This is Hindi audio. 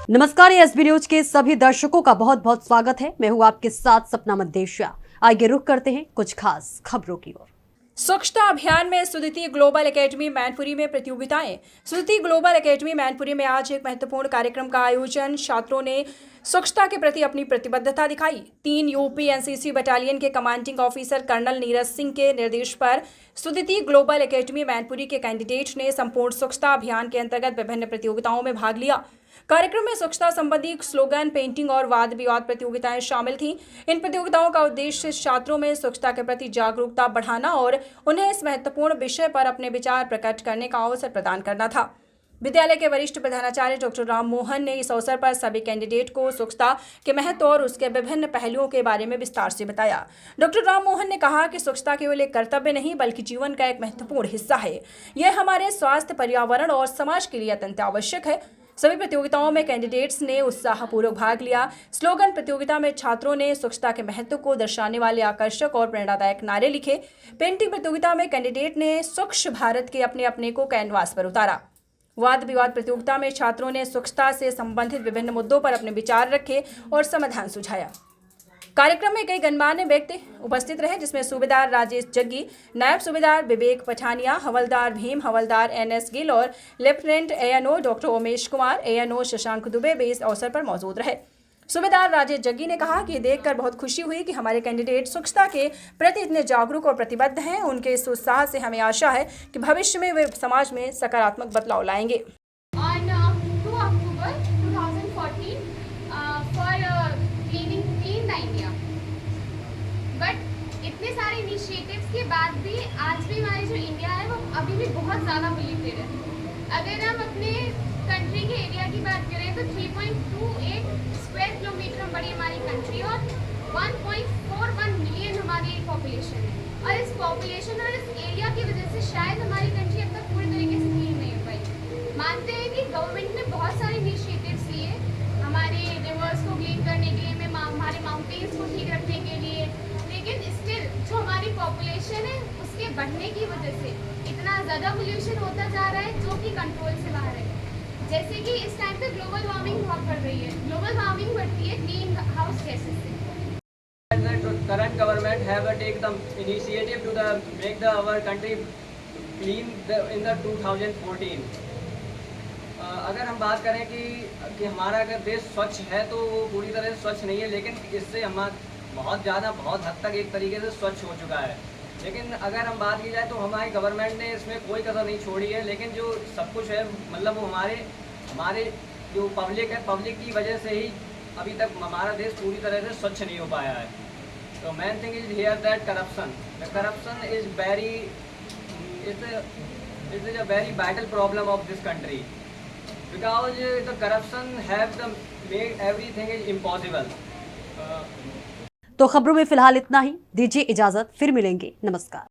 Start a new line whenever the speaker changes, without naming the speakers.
नमस्कार, ये एसबी न्यूज के सभी दर्शकों का बहुत बहुत स्वागत है। मैं हूँ आपके साथ सपना मदेशिया। आइए रुक करते हैं कुछ खास खबरों की ओर।
स्वच्छता अभियान में सुदिति ग्लोबल एकेडमी मैनपुरी में प्रतियोगिताएं। सुदिति ग्लोबल एकेडमी मैनपुरी में आज एक महत्वपूर्ण कार्यक्रम का आयोजन। छात्रों ने स्वच्छता के प्रति अपनी प्रतिबद्धता दिखाई। 3 यूपी एनसीसी बटालियन के commanding officer colonel Neeraj Singh के निर्देश पर सुदिति ग्लोबल एकेडमी मैनपुरी के कैंडिडेट ने संपूर्ण स्वच्छता अभियान के अंतर्गत विभिन्न प्रतियोगिताओं में भाग लिया। कार्यक्रम में स्वच्छता संबंधी स्लोगन, पेंटिंग और वाद विवाद प्रतियोगिताएं शामिल थीं। इन प्रतियोगिताओं का उद्देश्य छात्रों में स्वच्छता के प्रति जागरूकता बढ़ाना और उन्हें इस महत्वपूर्ण विषय पर अपने विचार प्रकट करने का अवसर प्रदान करना था। विद्यालय के वरिष्ठ प्रधानाचार्य डॉक्टर राम मोहन ने इस अवसर पर सभी कैंडिडेट को स्वच्छता के महत्व और उसके विभिन्न पहलुओं के बारे में विस्तार से बताया। डॉक्टर राम मोहन ने कहा कि स्वच्छता केवल एक कर्तव्य नहीं बल्कि जीवन का एक महत्वपूर्ण हिस्सा है। यह हमारे स्वास्थ्य, पर्यावरण और समाज के लिए अत्यंत आवश्यक है। सभी प्रतियोगिताओं में कैंडिडेट्स ने उत्साहपूर्वक भाग लिया। स्लोगन प्रतियोगिता में छात्रों ने स्वच्छता के महत्व को दर्शाने वाले आकर्षक और प्रेरणादायक नारे लिखे। पेंटिंग प्रतियोगिता में कैंडिडेट ने स्वच्छ भारत के अपने अपने को कैनवास पर उतारा। वाद विवाद प्रतियोगिता में छात्रों ने स्वच्छता से संबंधित विभिन्न मुद्दों पर अपने विचार रखे और समाधान सुझाया। कार्यक्रम में कई गणमान्य व्यक्ति उपस्थित रहे, जिसमें सूबेदार राजेश जग्गी, नायब सूबेदार विवेक पठानिया, हवलदार भीम, हवलदार एनएस गिल और lieutenant ANO doctor Umesh Kumar, ANO Shashank Dubey भी इस अवसर पर मौजूद रहे। सूबेदार राजेश जग्गी ने कहा कि देखकर बहुत खुशी हुई कि हमारे कैंडिडेट स्वच्छता के प्रति इतने जागरूक और प्रतिबद्ध हैं। उनके इस उत्साह से हमें आशा है कि भविष्य में वे समाज में सकारात्मक बदलाव लाएंगे।
इतने सारे इनिशिएटिव्स के बाद भी आज भी हमारी जो इंडिया है वो अभी भी बहुत ज़्यादा पोल्यूटेड है। अगर हम अपने कंट्री के एरिया की बात करें तो 3.28 स्क्वायर किलोमीटर में बड़ी हमारी कंट्री और 1.41 मिलियन हमारी पॉपुलेशन है। और इस पॉपुलेशन और इस एरिया की वजह से शायद हमारी कंट्री अब तक पूरी तरीके से क्लीन नहीं हो पाई। मानते हैं कि गवर्नमेंट ने बहुत सारे इनिशिएटिव्स लिए हमारे रिवर्स को क्लीन करने के लिए, हमारे माउंटेन्स को ठीक रखने के लिए, लेकिन स्टिल जो हमारी पॉपुलेशन है उसके बढ़ने की वजह से इतना ज़्यादा पोल्यूशन होता जा रहा है जो कि कंट्रोल से बाहर है। जैसे कि इस टाइम पे ग्लोबल वार्मिंग बहुत बढ़ रही है। ग्लोबल वार्मिंग बढ़ती है ग्रीन हाउस गैसेस से।
The current government have take the initiative to make our country clean in the 2014. अगर हम बात करें कि हमारा अगर देश स्वच्छ है तो वो पूरी तरह से स्वच्छ नहीं है, लेकिन इससे हम बहुत हद तक एक तरीके से स्वच्छ हो चुका है। लेकिन अगर हम बात की जाए तो हमारी गवर्नमेंट ने इसमें कोई कसर नहीं छोड़ी है। लेकिन जो सब कुछ है मतलब वो हमारे जो पब्लिक है, पब्लिक की वजह से ही अभी तक हमारा देश पूरी तरह से स्वच्छ नहीं हो पाया है। तो main thing is here that corruption is a very vital problem of this country because the corruption have made everything is impossible.
तो खबरों में फिलहाल इतना ही। दीजिए इजाजत, फिर मिलेंगे। नमस्कार।